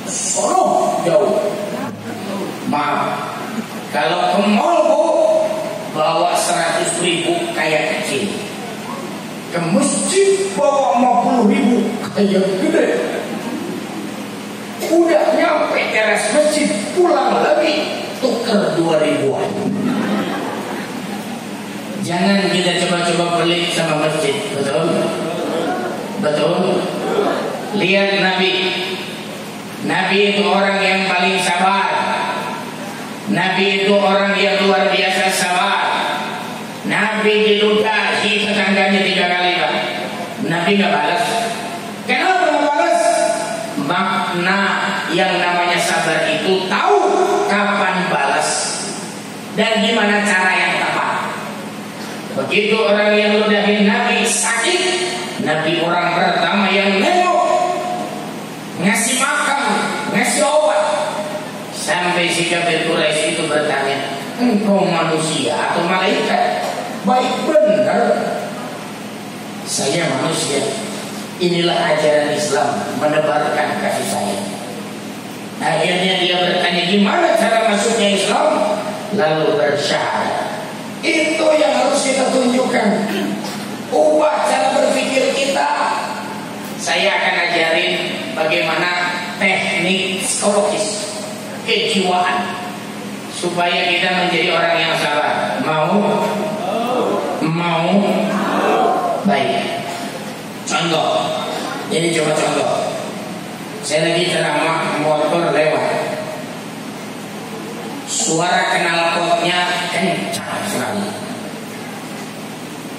Sono jauh. Maaf, kalau ke mall Bu, bawa 100.000 kayak kecil. Ke masjid bawa 50.000 kayak gede. Udah nyampe teras masjid, pulang lagi tuker 2.000-an. Jangan kita coba-coba pelit sama masjid, betul? Betul? Lihat Nabi. Nabi itu orang yang paling sabar. Nabi itu orang yang luar biasa sabar. Nabi diludahi tetangganya 3 kali Pak. Nabi nggak balas. Kenapa nggak balas? Makna yang namanya sabar itu tahu kapan balas dan gimana cara yang tepat. Begitu orang yang ludahin Nabi sakit, Nabi orang pertama yang nengok, ngasih makan, ngasih obat. Sampai si kafir Quraisy itu bertanya, engkau manusia atau malaikat? Baik benar. Saya manusia. Inilah ajaran Islam, menebarkan kasih sayang. Akhirnya dia bertanya, gimana cara masuknya Islam? Lalu bersyahadat. Itu yang harus kita tunjukkan. Ubah cara berpikir kita. Saya akan ajarin bagaimana teknik psikologis kejiwaan supaya kita menjadi orang yang sabar. Mau? Baik. Contoh. Ini coba contoh. Saya lagi ceramah, motor lewat. Suara knalpotnya kencang sekali.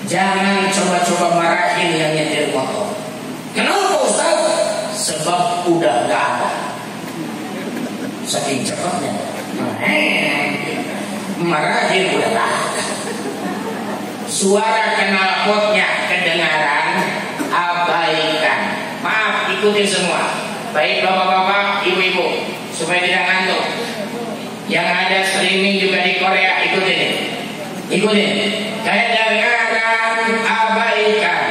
Jangan coba-coba marahin yang nyetir motor. Kenapa Ustaz? Sebab udah gak ada. Saking cepatnya. Marahin udah gak ada. Suara knalpotnya kedengaran, abaikan. Maaf, ikutin semua. Baik bapak-bapak, ibu-ibu, supaya tidak ngantuk. Yang ada streaming juga di Korea, ikutin. Kedengaran, abaikan.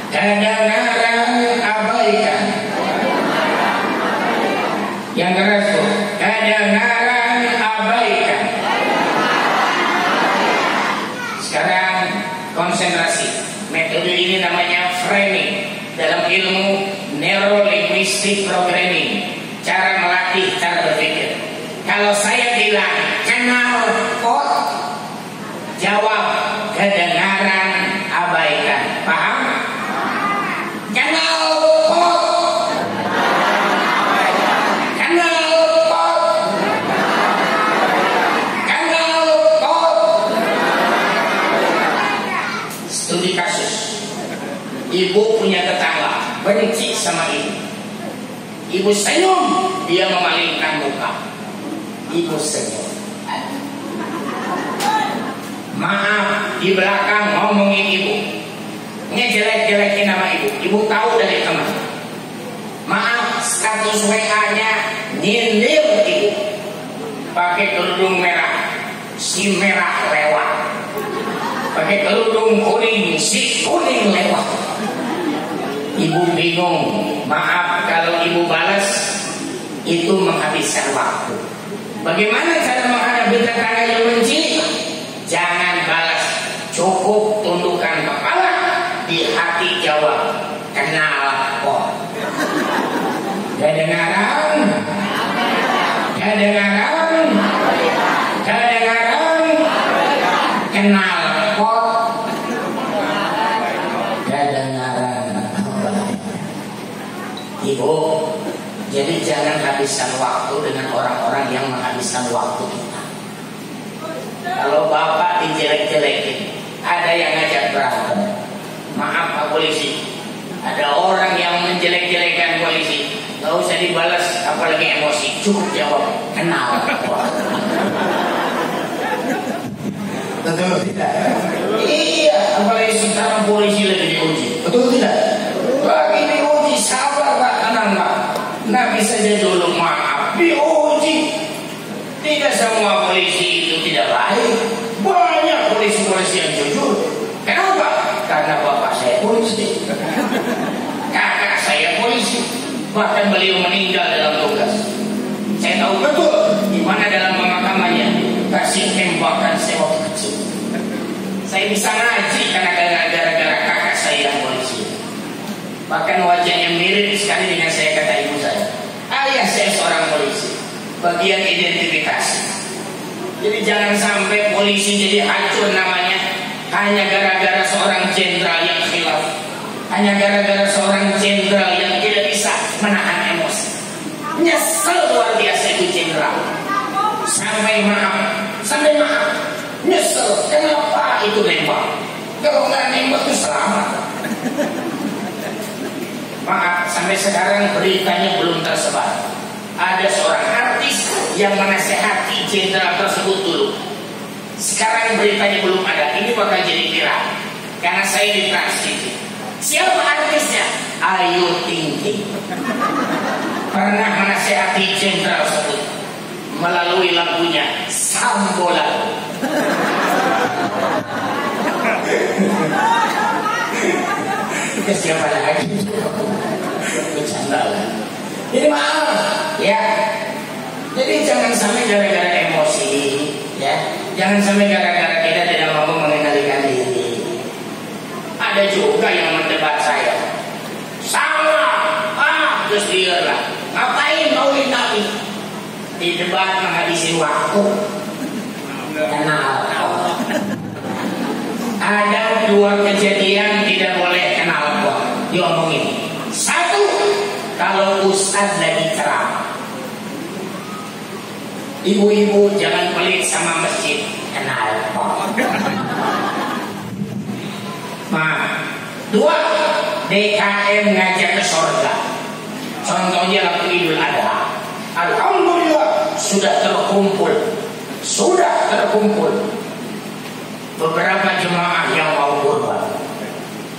Kedengaran, abaikan. Yang keras tuh, kedengaran, abaikan. Sekarang konsentrasi. Metode ini namanya framing. Dalam ilmu neuro-linguistic programming, cara melatih cara berpikir. Kalau saya bilang kenal pot, jawab kedengaran, abaikan. Paham? Kenal pot, kenal pot, kenal pot. Studi kasus. Ibu punya tetangga benci sama ibu. Ibu senyum, dia memalingkan muka. Ibu senyum. Maaf, di belakang ngomongin ibu, ngejelek-jelekin nama ibu. Ibu tahu dari teman. Maaf, status WA-nya nyindir ibu. Pakai kerudung merah, si merah lewat. Pakai kerudung kuning, si kuning lewat. Ibu bingung. Maaf, kalau ibu balas itu menghabiskan waktu. Bagaimana cara menghadapi tetangga yang benci? Jangan balas, cukup tundukkan kepala, di hati jawab kenal pot. Kedengaran, kenal pot. Ibu, jadi jangan habiskan waktu dengan orang-orang yang menghabiskan waktu kita. Kalau bapak dijelek-jelekin, ada yang ngajak berantem. Maaf Pak Polisi, ada orang yang menjelek-jelekan polisi, nggak usah dibalas, apalagi emosi, cukup jawab kenal. Betul tidak? Iya, apalagi sekarang polisi lagi diuji. Betul tidak? Lagi diuji, sabar Pak, tenang Pak. Nabi saja dulu maaf, diuji. Tidak semua polisi itu tidak baik. Banyak polisi-polisi yang jujur. Kenapa? Karena bapak saya polisi, kakak saya polisi, Bahkan beliau meninggal dalam tugas. Saya tahu betul di mana dalam pemakamannya. Kasih tembakan saya waktu kecil. Saya bisa ngaji karena gara-gara kakak saya yang polisi. Bahkan wajahnya mirip sekali dengan saya, kata ibu saya. Ayah saya seorang polisi. Bagian identifikasi. Jadi jangan sampai polisi jadi hancur namanya hanya gara-gara seorang jenderal yang khilaf, hanya gara-gara seorang jenderal yang tidak bisa menahan emosi. Nyesel luar biasa itu jenderal. Sampai maaf, nyesel. Kenapa itu nembak? Kalau nggak nembak itu selamat. Maaf, sampai sekarang beritanya belum tersebar. Ada seorang artis yang menasehati jenderal tersebut dulu. Sekarang beritanya belum ada. Ini bakal jadi viral karena saya di Trans-TV. Siapa artisnya? Ayu Ting Ting. Pernah menasehati jenderal tersebut melalui lagunya Sambola. Itu siapa lagi? Bercanda lah. Jadi maaf ya. Jadi jangan sampai gara-gara emosi ya. Jangan sampai gara-gara kita tidak mampu mengendalikan diri. Ada juga yang mendebat saya. Salah. Terus dia lah. Ngapain maulid Nabi? Di debat menghabisi waktu. Kenal. Ada dua kejadian tidak boleh kenal diomongin. Satu, kalau ustaz lagi ceramah, ibu-ibu jangan pelit sama masjid, kenal dua, DKM ngajak ke surga. Contohnya waktu Idul Adha. Alhamdulillah sudah terkumpul beberapa jemaah yang mau kurban.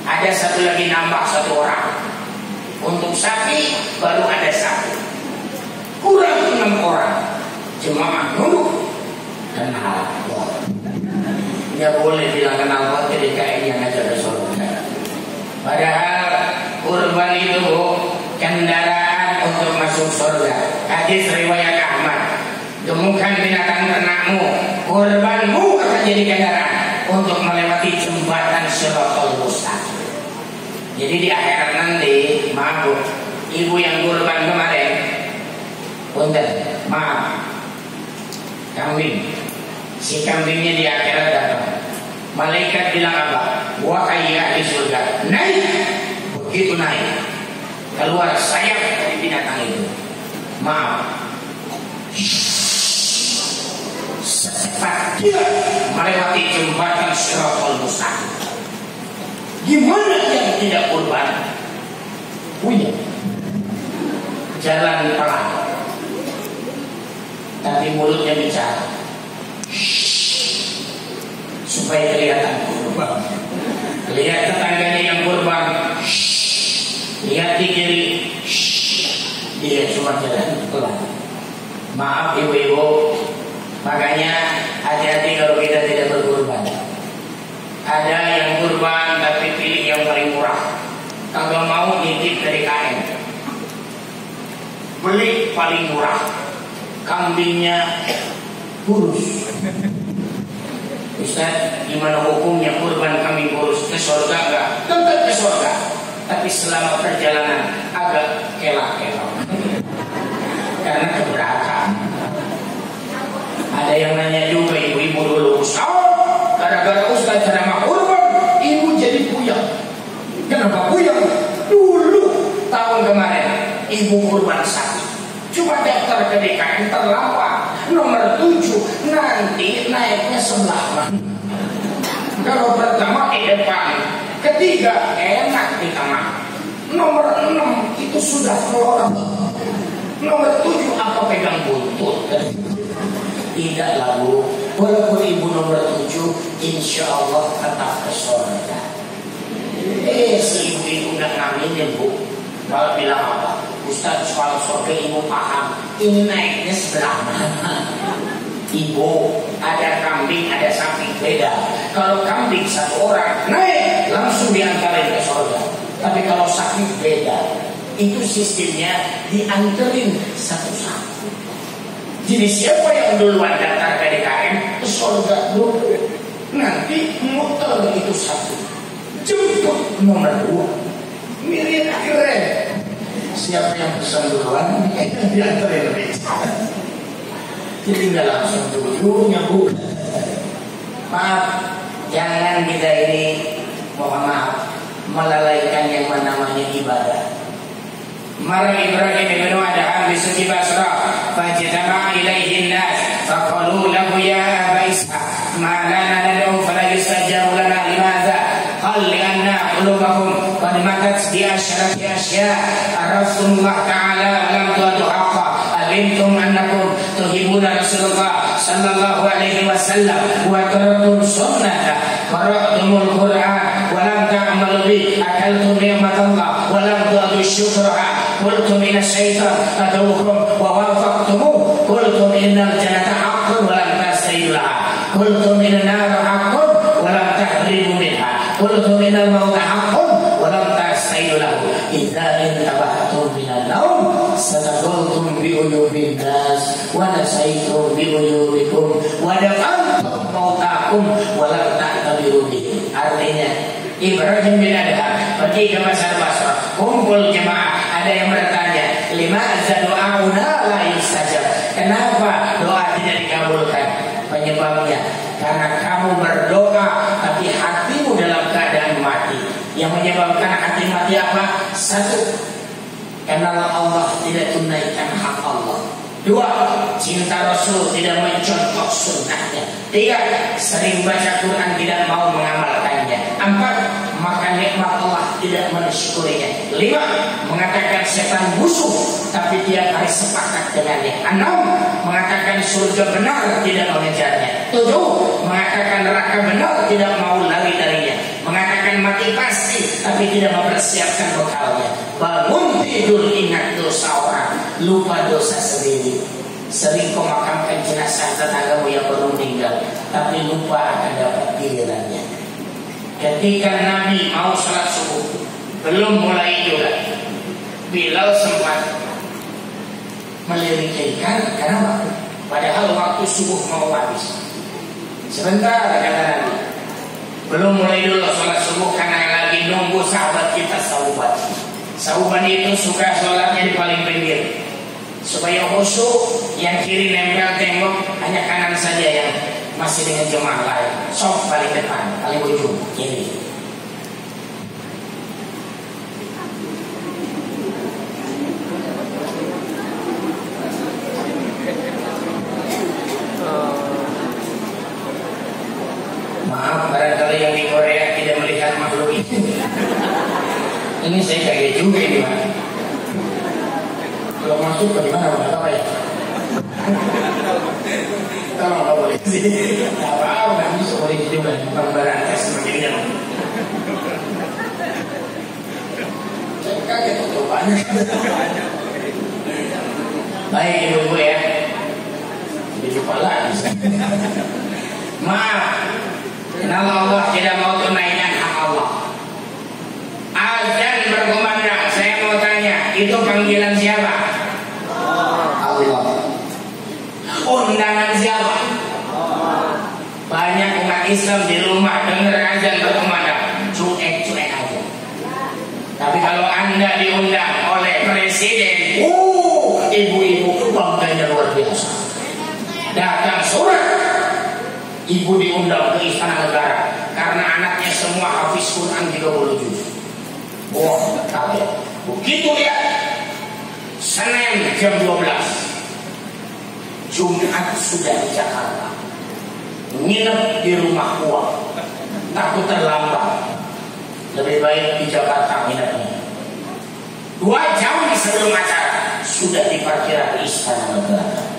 Ada satu lagi nambah satu orang. Untuk sapi baru ada satu. Kurang 6 orang. Jemaah nunduk. Kenal. Ya boleh bilang kenal buat ketika ini yang ngajak ke surga. Padahal kurban itu kendaraan untuk masuk surga. Hadis riwayat Ahmad. Gemukan binatang ternakmu, kurbanmu akan jadi kendaraan untuk melewati jembatan Shiratal Mustaqim. Jadi di akhirat nanti, maaf bu, ibu yang kurban kemarin, punten, maaf, kambing, si kambingnya di akhirat datang. Malaikat bilang apa? Wahai ahli surga, naik. Begitu naik, keluar sayap dari binatang itu. Maaf, secepat dia melewati jembatan Shiratal Mustaqim. Gimana yang tidak kurban? Punya jalan pelan, tapi mulutnya bicara supaya kelihatan kurban. Lihat tetangganya yang kurban, lihat di kiri, dia cuma jalan pelan. Maaf ibu-ibu, makanya hati-hati kalau kita tidak berkurban. Ada yang kurban tapi pilih yang paling murah. Kalau mau nitip dari KM, beli paling murah. Kambingnya kurus. Ustaz, gimana hukumnya kurban kambing kurus? Ke surga enggak? Tetap ke surga. Tapi selama perjalanan agak kelak-kelak karena keberatan. Ada yang nanya juga ibu-ibu dulu, gara-gara Ustaz ceramah kurban, ibu jadi puyeng. Kenapa puyeng? Dulu tahun kemarin ibu kurban sapi, cuma daftar ke DKM terlambat, nomor 7, nanti naiknya sebelah. Kalau pertama di depan, ketiga enak di tengah, nomor 6 itu sudah melorot, nomor 7 apa pegang buntut. Tidak lalu, walaupun ibu nomor 7, insya Allah tetap ke surga. Si ibu nggak ngaminin bu, malah bilang apa? Ustaz soal surga ibu paham, ini naiknya sebelah mana? Ibu, ada kambing, ada sapi beda. Kalau kambing satu orang naik langsung diantarin ke surga. Tapi kalau sapi beda, itu sistemnya dianterin satu-satu. Jadi siapa yang duluan daftar PDKM ke surga dulu, nanti muter itu satu, jemput nomor 2, milih akhirnya siapa yang pesan duluan dianterin beca. Jadi nggak langsung dulunya bu. Maaf, jangan kita ini mohon maaf melalaikan yang namanya ibadah. Mara Ibrahim bin Adham bi suki Basra fajtama ilaihi an-nas faqalu lahu ya Aba Ishaq ma lana nad'u fala yustajabu lana limadha qal li'anna qulubakum qad matat bi asyrati asya araftumullah ta'ala wa lam tu'tu haqqa alimtum annakum tuhibuna Rasulullah sallallahu alaihi wasallam wa taraktum sunnata qara'tumul Qur'an wa lam ta'malu bi akaltum ni'matallah wa lam tu'tu syukra qultum inna syaitan adukum wa wafaqtumu qultum innal jannata haqqun wa lam tastahilu laha qultum inna nara haqqun wa lam tahrimu minha qultum innal mauta haqqun wa lam tastahilu lahu idza intabahtum minan naum sataqultum bi uyubin nas wa nasaitum bi uyubikum wa da'antum mautakum wa lam ta'tabiru bihi. Artinya Ibrahim bin Adham pergi ke pasar Basra, kumpul jemaah. Ada yang bertanya, lima doauna la yustajab. Kenapa doa tidak dikabulkan? Penyebabnya karena kamu berdoa tapi hatimu dalam keadaan mati. Yang menyebabkan hati mati apa? Satu, karena Allah tidak tunaikan hak Allah. Dua, cinta Rasul tidak mencontoh sunnahnya. Tiga, sering baca Quran tidak mau mengamalkannya. Empat, makan nikmat Allah tidak mensyukurinya. Lima, mengatakan setan musuh tapi tiap hari sepakat dengannya. Enam, mengatakan surga benar tidak mengejarnya. Tujuh, mengatakan neraka benar tidak mau lari darinya. Mengatakan mati pasti tapi tidak mempersiapkan bekalnya. Bangun tidur ingat dosa orang, lupa dosa sendiri. Sering kau makamkan jenazah tetanggamu yang baru meninggal, tapi lupa akan dapat gilirannya. Ketika Nabi mau sholat subuh, belum mulai juga, Bilal sempat melirikkan karena padahal waktu subuh mau habis. Sebentar kata Nabi, belum mulai dulu sholat subuh karena lagi nunggu sahabat kita Sauban. Sauban itu suka sholatnya di paling pinggir supaya khusyuk, yang kiri nempel tembok, hanya kanan saja yang masih dengan jemaah lain. Sok paling depan, paling ujung kiri. Maaf barangkali yang di Korea tidak melihat makhluk itu. Ini saya kaget juga ini Pak. Kalau masuk bagaimana Pak? Apa ya? Kalau nggak boleh sih, nggak apa-apa, nggak bisa boleh juga. Bukan berantas begini. Saya kaget tuh banyak. Baik ibu-ibu ya. Jadi lupa lagi. Maaf. Kenapa Allah tidak mau tunaikan hak Allah? Azan berkumandang. Saya mau tanya, itu panggilan siapa? Allah. Undangan siapa? Banyak umat Islam di rumah dengar azan berkumandang, cuek-cuek aja. Tapi kalau Anda diundang oleh presiden, ibu-ibu bangganya luar biasa. Datang surat, ibu diundang ke Istana Negara karena anaknya semua hafiz Quran 30 juz. Wah, kaget. Begitu ya, Senin jam 12, Jumat sudah di Jakarta, nginep di rumah gua, takut terlambat. Lebih baik di Jakarta nginepnya. 2 jam sebelum acara sudah di parkiran Istana Negara.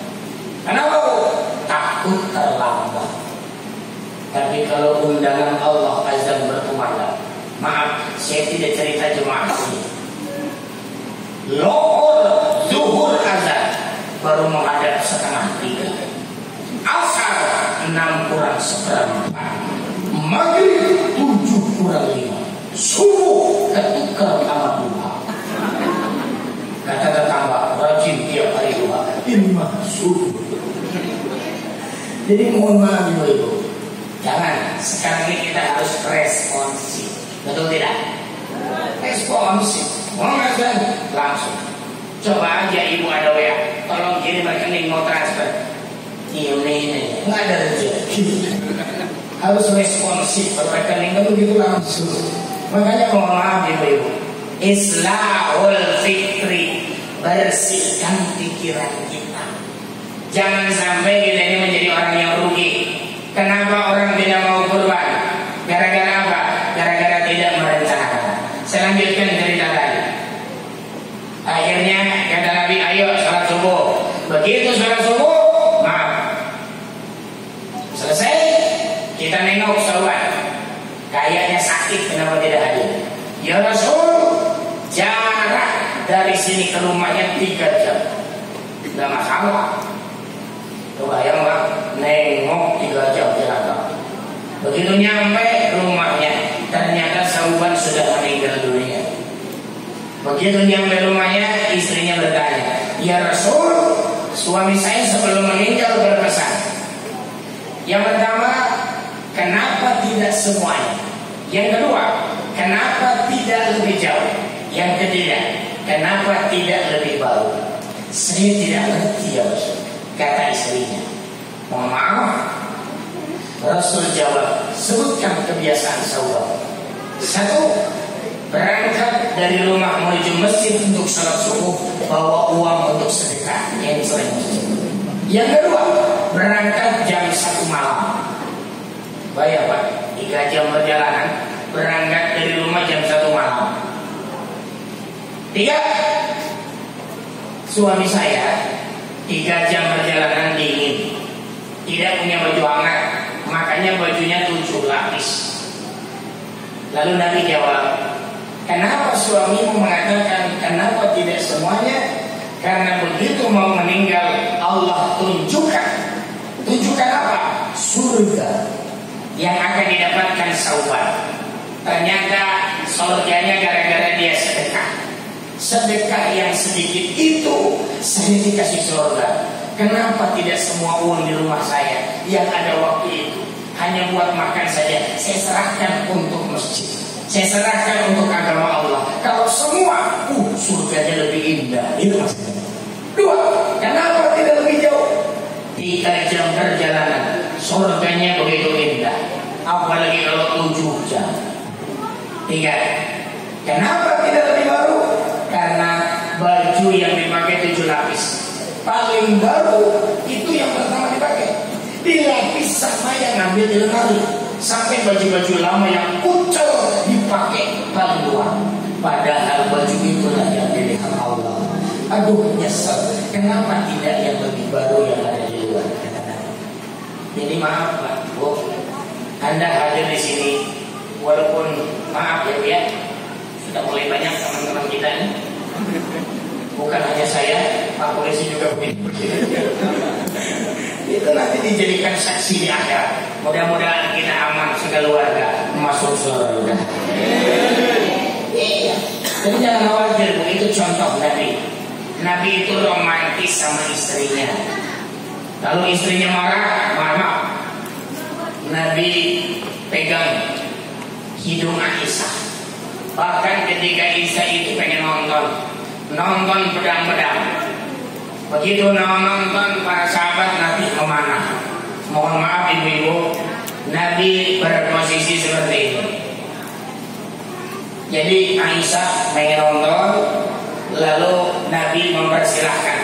Kenapa? Takut terlambat. Tapi kalau undangan Allah azan berkumandang, maaf, saya tidak cerita jemaah ini. Lohor, zuhur azan baru menghadap 2:30. Asar 6 kurang 1/4. Maghrib 7 kurang 5. Subuh ketika amat duha. ini masuk. Jadi mohon maaf ibu-ibu, jangan sekarang ini kita harus responsif, betul tidak? Responsif, mau nggak langsung. Coba aja ibu ada WA, tolong kirim rekening mau transfer. Ini nggak ada rezeki. Harus responsif, rekening itu gitu langsung. Makanya mohon maaf ibu-ibu, Islahul fikri, bersihkan pikiran kita. Jangan sampai kita ini menjadi orang yang rugi. Kenapa orang tidak mau kurban? Gara-gara apa? Gara-gara tidak merencanakan. Saya lanjutkan cerita tadi. Akhirnya kata Nabi, ayo salat subuh. Begitu salat subuh, maaf. Selesai, kita nengok sahabat. Kayaknya sakit, kenapa tidak hadir? Ya Rasul, jarak dari sini ke rumahnya 3 jam. Tidak masalah. Kebayang lah, nengok 3 jam jalan. Begitu nyampe rumahnya, ternyata sahabat sudah meninggal dunia. Begitu nyampe rumahnya, istrinya bertanya, ya Rasul, suami saya sebelum meninggal berpesan. Yang pertama, kenapa tidak semuanya? Yang kedua, kenapa tidak lebih jauh? Yang ketiga, kenapa tidak lebih baru? Saya tidak ngerti ya Rasul, kata istrinya. Mohon maaf, Rasul jawab, sebutkan kebiasaan sahabat. 1, berangkat dari rumah menuju masjid untuk salat subuh, bawa uang untuk sedekah. Yang sering. Yang kedua, berangkat jam 1 malam. Bayar Pak, 3 jam perjalanan, berangkat dari rumah jam 1 malam. 3, suami saya 3 jam perjalanan dingin, tidak punya baju hangat, makanya bajunya 7 lapis. Lalu Nabi jawab, kenapa suamimu mengatakan kenapa tidak semuanya? Karena begitu mau meninggal, Allah tunjukkan apa? Surga yang akan didapatkan sahabat. Ternyata surganya gara-gara dia sedekah. Sedekah yang sedikit itu saya dikasih surga. Kenapa tidak semua uang di rumah saya yang ada waktu itu hanya buat makan saja, saya serahkan untuk masjid, saya serahkan untuk agama Allah. Kalau semua, surganya lebih indah. Itu maksudnya. 2, kenapa tidak lebih jauh? 3 jam perjalanan, surganya begitu indah. Apalagi kalau 7 jam. 3, kenapa tidak lebih baru? Karena baju yang dipakai 7 lapis. Paling baru itu yang pertama dipakai, dilapis sama yang ngambil di lemari. Sampai baju-baju lama yang kucel dipakai paling luar. Padahal baju itulah yang dilihat Allah. Aduh nyesel, kenapa tidak yang lebih baru yang ada di luar? Jadi maaf Pak, Bu, Anda hadir di sini, walaupun maaf ya Bu ya, sudah mulai banyak teman-teman kita ini. Bukan hanya saya, Pak Polisi juga begitu. Itu nanti dijadikan saksi di akhirat. Mudah-mudahan kita aman sekeluarga masuk surga. Iya. Jadi jangan khawatir Bu, itu contoh Nabi. Nabi itu romantis sama istrinya. Kalau istrinya marah, Nabi pegang hidung Aisyah. Bahkan ketika Aisyah itu pengen nonton pedang-pedang. Begitu nonton, para sahabat Nabi memanah. Mohon maaf ibu-ibu, Nabi berposisi seperti ini. Jadi Aisyah pengen nonton, lalu Nabi mempersilahkan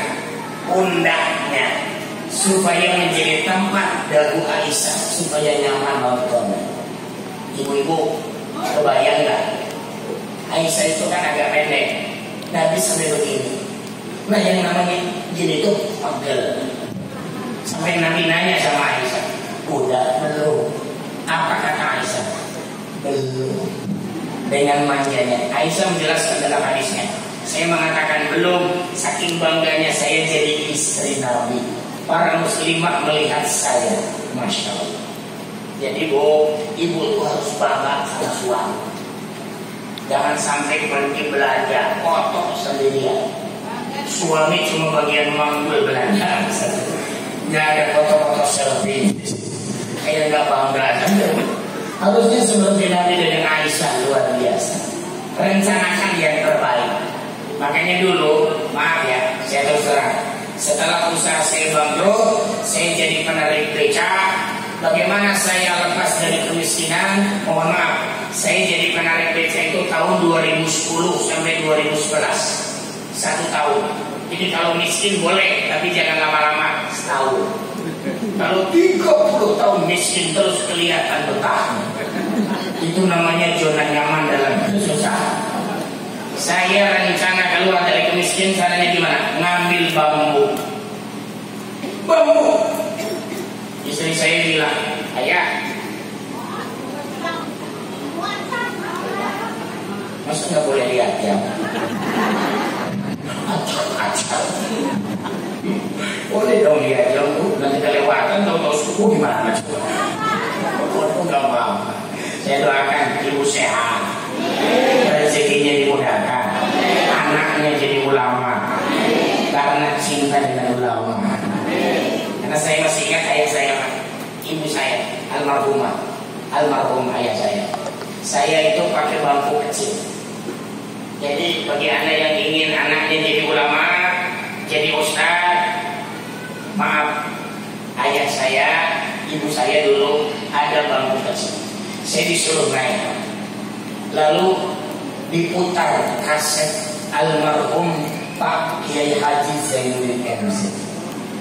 pundaknya supaya menjadi tempat dagu Aisyah supaya nyaman nonton. Ibu-ibu, kebayang nggak? Aisyah itu kan agak pendek, Nabi sampai begini. Nah yang namanya gini itu pegel. Sampai Nabi nanya sama Aisyah, udah belum? Apa kata Aisyah? Belum. Dengan manjanya Aisyah menjelaskan dalam hadisnya, saya mengatakan belum, saking bangganya saya jadi istri Nabi. Para muslimah melihat saya, Masya Allah. Jadi Bu, ibu itu harus bangga sama suami. Jangan sampai pergi belajar kotor sendirian. suami cuma bagian manggul belanja, nggak ada foto-foto selfie, kayak nggak bangga. Harusnya seperti Nabi dengan Aisyah, luar biasa. Rencanakan yang terbaik. Makanya dulu, maaf ya, saya terus terang, setelah usaha saya bangkrut, saya jadi penarik beca. Bagaimana saya lepas dari kemiskinan? Mohon maaf, saya jadi penarik beca itu tahun 2010 sampai 2011, 1 tahun. Jadi kalau miskin boleh, tapi jangan lama-lama, setahun. Kalau 30 tahun miskin terus kelihatan betah, itu namanya zona nyaman dalam kesusahan. Saya rencana keluar dari kemiskin, caranya gimana? Ngambil bambu. Istri saya bilang, ayah, masa nggak boleh lihat ya? Acak. Boleh dong lihat ya, nanti kelewatan tahu suku gimana? Aku nggak mau. Saya doakan ibu sehat, rezekinya dimudahkan, anaknya jadi ulama, karena cinta dengan ulama. Karena saya masih ingat ayah saya, ibu saya, almarhum ayah saya. Saya itu pakai bangku kecil. Jadi bagi anda yang ingin anaknya jadi ulama, jadi ustaz, maaf, ayah saya, ibu saya dulu ada bangku kecil. Saya disuruh naik, lalu diputar kaset almarhum Pak Kiai Haji Zainuddin MC.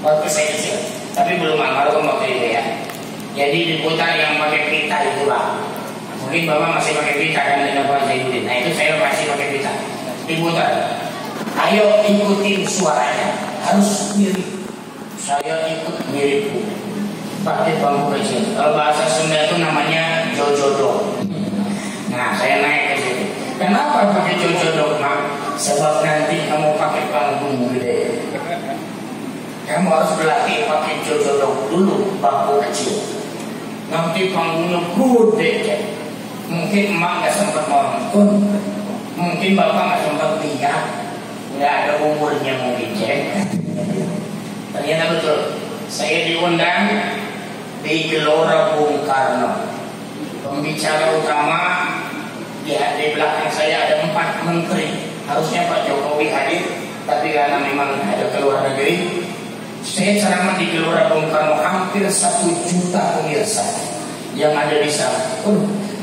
Waktu saya kecil, tapi belum almarhum waktu itu ya. Jadi diputar yang pakai pita itu Pak. Mungkin Bapak masih pakai pita kan dengan Pak Zainuddin. Nah itu saya masih pakai pita. Diputar. Ayo ikutin suaranya, harus mirip. Saya ikut mirip. Pakai bambu kecil. Kalau bahasa Sunda itu namanya jojodo. Nah saya naik ke situ. Kenapa pakai jojodo Mak? Sebab nanti kamu pakai panggung gede. Kamu harus berlatih pakai jodoh dulu bangku kecil. Nanti panggungnya gede. Mungkin emak nggak sempat nonton, mungkin bapak nggak sempat lihat, nggak ada umurnya mungkin cek. Ternyata betul. Saya diundang di Gelora Bung Karno. Pembicara utama di belakang saya ada 4 menteri. Harusnya Pak Jokowi hadir, tapi karena memang ada keluar negeri. Saya ceramah di Gelora Bung Karno, hampir 1 juta pemirsa yang ada di sana.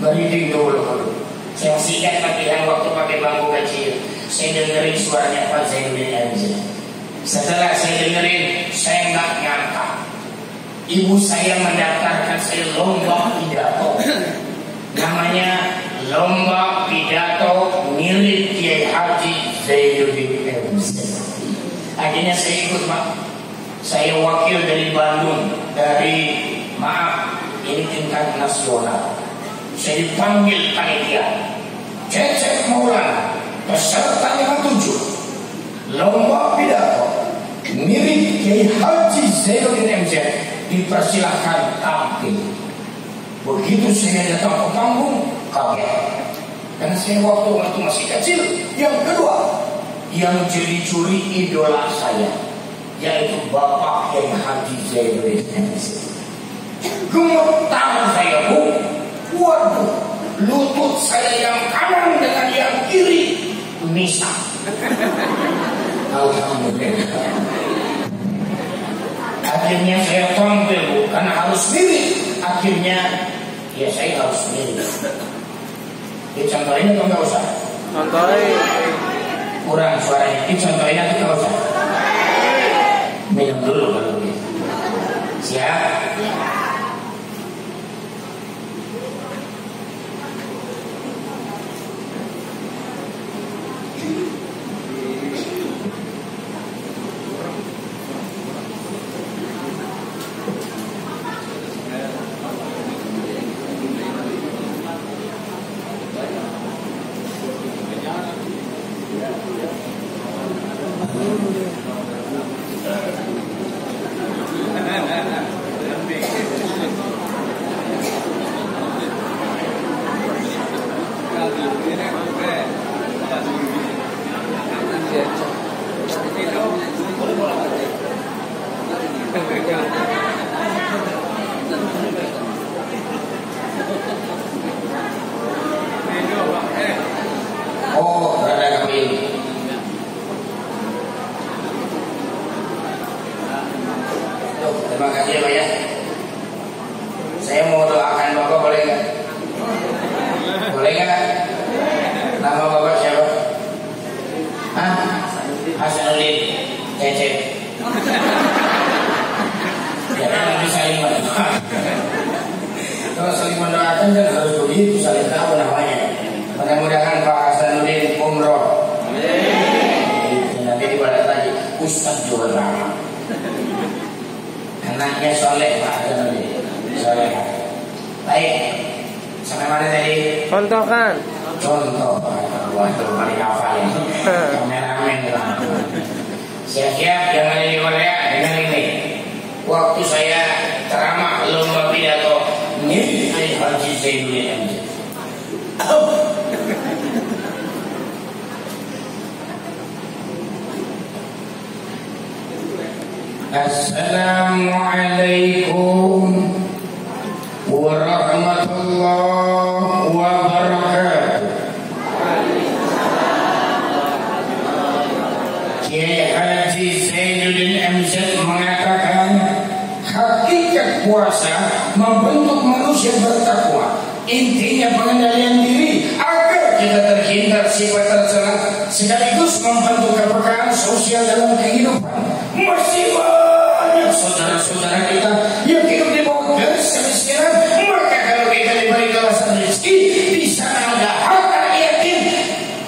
Merinding dulu. Saya masih ingat latihan waktu pakai bangku kecil. Saya dengerin suaranya Pak Zainuddin MC. Setelah saya dengerin, saya nggak nyangka. Ibu saya mendaftarkan saya lomba pidato. Namanya lomba pidato mirip Kiai Haji Zainuddin MC. Akhirnya saya ikut Pak. Saya wakil dari Bandung, ini tingkat nasional. Saya dipanggil panitia, Cecep Maulana, peserta 57, lomba pidato mirip Kiai Haji Zainuddin MC, dipersilahkan tampil. Begitu saya datang ke panggung, kaget. Karena saya waktu masih kecil. Yang kedua, yang jadi curi idola saya, yaitu Bapak Kiai Haji Zainuddin MC. Gemetar saya, Bu. Waduh, lutut saya yang kanan dengan yang kiri misah. Alhamdulillah. Akhirnya saya tampil Bu, karena harus mirip. Akhirnya ya saya harus mirip. Dicontohin atau nggak usah? Contohin. Kurang suaranya. Dicontohin atau nggak usah? Minum dulu kalau gitu. Siap? ya Pak ya. Saya mau doakan Bapak, boleh nggak? Boleh nggak? Nama Bapak siapa? Hah? Hasanuddin Cecep. Jangan nanti saling mendoakan. Kalau saling mendoakan kan harus begitu, saling tahu namanya. Mudah-mudahan Pak Hasanuddin umroh. Nanti dibalas lagi Ustaz jual nama. Anaknya soleh Pak Hasanuddin. Soleh. Baik. Sampai mana tadi? Contohkan. Contoh. Waduh, paling hafal ya. Kameramen lah. Siap-siap jangan ini Korea dengan ini. Waktu saya ceramah lomba pidato ini Haji Zainuddin MZ. Assalamualaikum warahmatullahi wabarakatuh. Kiai Haji Zainuddin MZ mengatakan hakikat puasa membentuk manusia bertakwa. Intinya pengendalian diri agar kita terhindar sifat tercela, sekaligus membantu kepekaan sosial dalam kehidupan. Masih banyak saudara-saudara kita yang hidup di bawah garis kemiskinan. Maka kalau kita diberi kawasan rezeki, di sana ada harta yatim,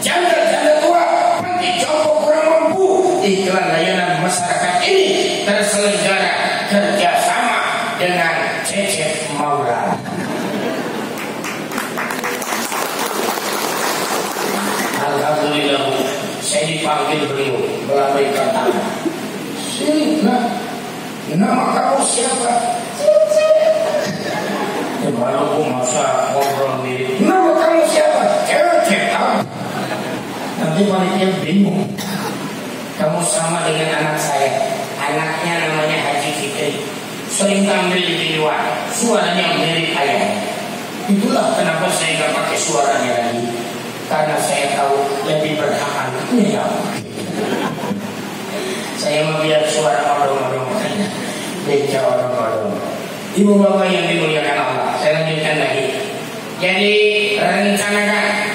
janda-janda tua, panti jompo kurang mampu. Iklan layanan masyarakat ini terselenggara kerjasama dengan Cecep Maulana. Alhamdulillah, saya dipanggil beliau melambaikan tangan. Nama kamu siapa? Baru masa ngobrol mirip. Nama kamu siapa? Cecep. Nanti panitia bingung. Kamu sama dengan anak saya. Anaknya namanya Haji Fikri. Sering tampil di videoan. Suaranya mirip ayah. Itulah kenapa saya nggak pakai suaranya lagi. Karena saya tahu lebih berhak anaknya. Saya mau biar suara odong-odong, beca odong-odong. Ibu bapak yang dimuliakan Allah, saya lanjutkan lagi. Jadi rencanakan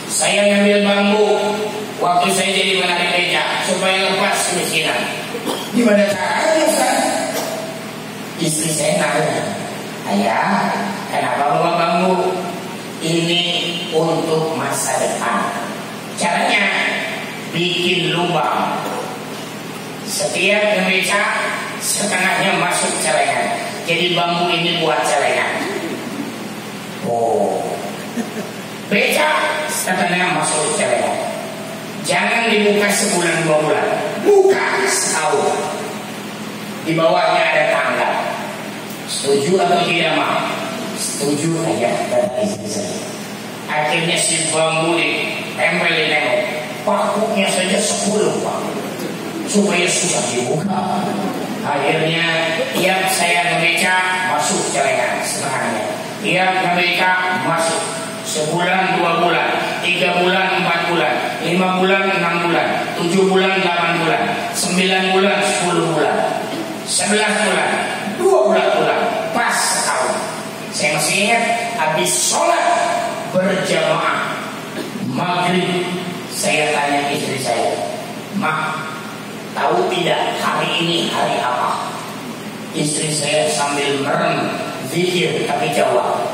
saya ngambil bambu waktu saya jadi menarik beca supaya lepas kemiskinan. Gimana caranya Ustaz? Istri saya nanya, ayah, kenapa bawa bambu? Ini untuk masa depan. Caranya bikin lubang. Setiap ngebeca setengahnya masuk celengan. Jadi bambu ini buat celengan. Oh, beca setengahnya masuk celengan. Jangan dibuka sebulan 2 bulan, buka setahun. Di bawahnya ada tangga. Setuju atau tidak mah? Setuju aja kata istri saya. Akhirnya si bambu ditempel di nengok. Pakuknya saja 10 pak. Supaya susah dibuka. Akhirnya tiap saya ngebeca masuk celengan setengahnya. Tiap ngebeca masuk. Sebulan 2 bulan, 3 bulan 4 bulan, 5 bulan 6 bulan, 7 bulan 8 bulan, 9 bulan 10 bulan, 11 bulan, 12 bulan, pas setahun. Saya masih ingat habis sholat berjamaah maghrib, saya tanya istri saya, Mak, tahu tidak hari ini hari apa? Istri saya sambil merem zikir tapi jawab,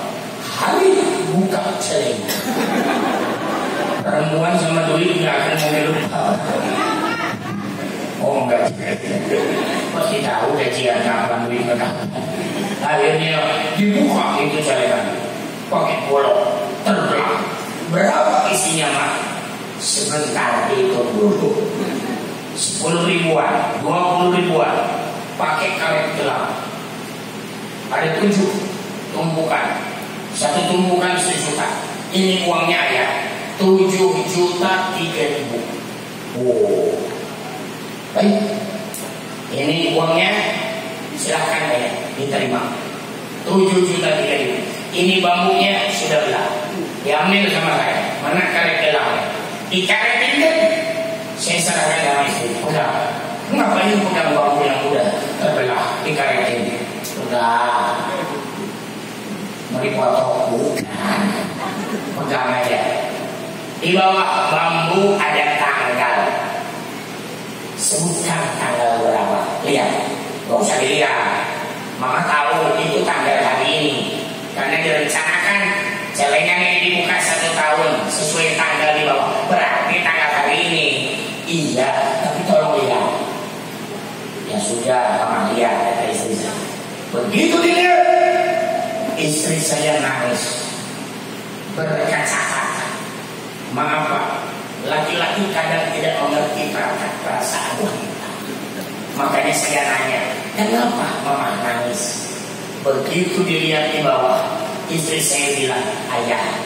hari buka celengan. Perempuan sama duit nggak akan mau lupa. Oh enggak, pasti tahu gajian kapan duit kapan. Akhirnya dibuka itu celengan, pakai golok terbelah. Berapa isinya Mak? Sebentar itu dulu. 10 ribuan, 20 ribuan, pakai karet gelap. Ada 7 tumpukan, satu tumpukan 1 juta. Ini uangnya ya, 7.003.000. Oh, baik. Ini uangnya, silahkan ya, diterima. 7.003.000. Ini bambunya sudah belah, diambil sama saya. Mana karet gelap? Dikaretin kan? Saya serahkan sama istri. Udah, ngapain pegang bambu yang udah terbelah dikaretin? Enggak. Mau dipotong bukan. Pegang aja. Di bawah bambu ada tanggal. Sebutkan tanggal berapa. Lihat. Gak usah dilihat. Mama tahu itu tanggal hari ini. Karena direncanakan celengan ini dibuka 1 tahun sesuai tanggal di bawah. Berarti tanggal hari ini. Iya, tapi tolong lihat. Ya sudah, Mama lihat kata istri saya. Begitu dilihat, istri saya nangis berkaca-kaca. Maaf Pak, laki-laki kadang tidak mengerti perasaan wanita. Makanya saya nanya, kenapa Mama nangis? Begitu dilihat di bawah, istri saya bilang, ayah,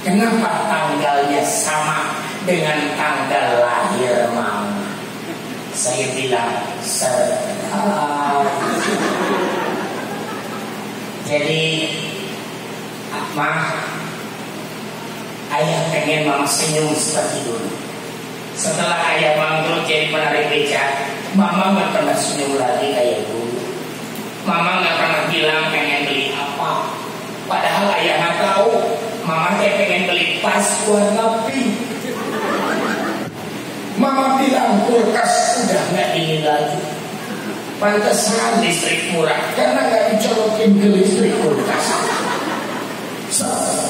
kenapa tanggalnya sama dengan tanggal lahir Mama? Saya bilang, jadi, ayah pengen Mama senyum seperti dulu. Setelah ayah bangkrut jadi penarik becak, Mama gak pernah senyum lagi kayak dulu. Mama gak pernah bilang pengen beli apa. Padahal ayah gak tahu Mama kayak pengen beli tas warna pink. Mama bilang kulkas udah gak dingin lagi. Pantesan listrik murah karena gak dicolokin ke listrik kulkas.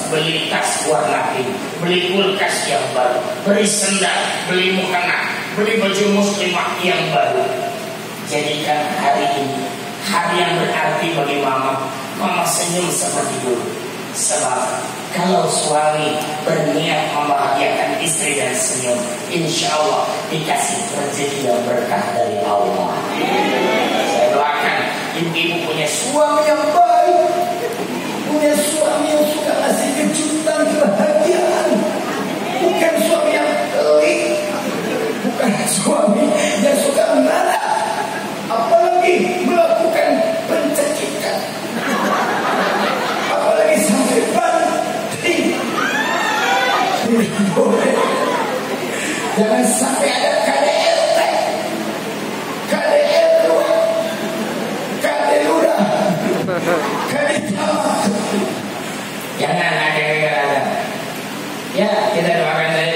Beli tas warna pink, beli kulkas yang baru, beli sendal, beli mukena, beli baju muslimah yang baru. Jadikan hari ini hari yang berarti bagi Mama. Mama senyum seperti dulu. Sebab kalau suami berniat membahagiakan istri dan senyum, insya Allah dikasih rezeki yang berkah dari Allah. Saya doakan ibu-ibu punya suami yang baik, punya suami yang suka ngasih kejutan kebahagiaan, bukan suami yang pelit, bukan suami yang suka menara, apalagi melakukan pencekikan, apalagi sampai banting. Jangan sampai ada KDRT, KDR2, KDLuda, KDTamak. Jangan ada. Ya, kita doakan saja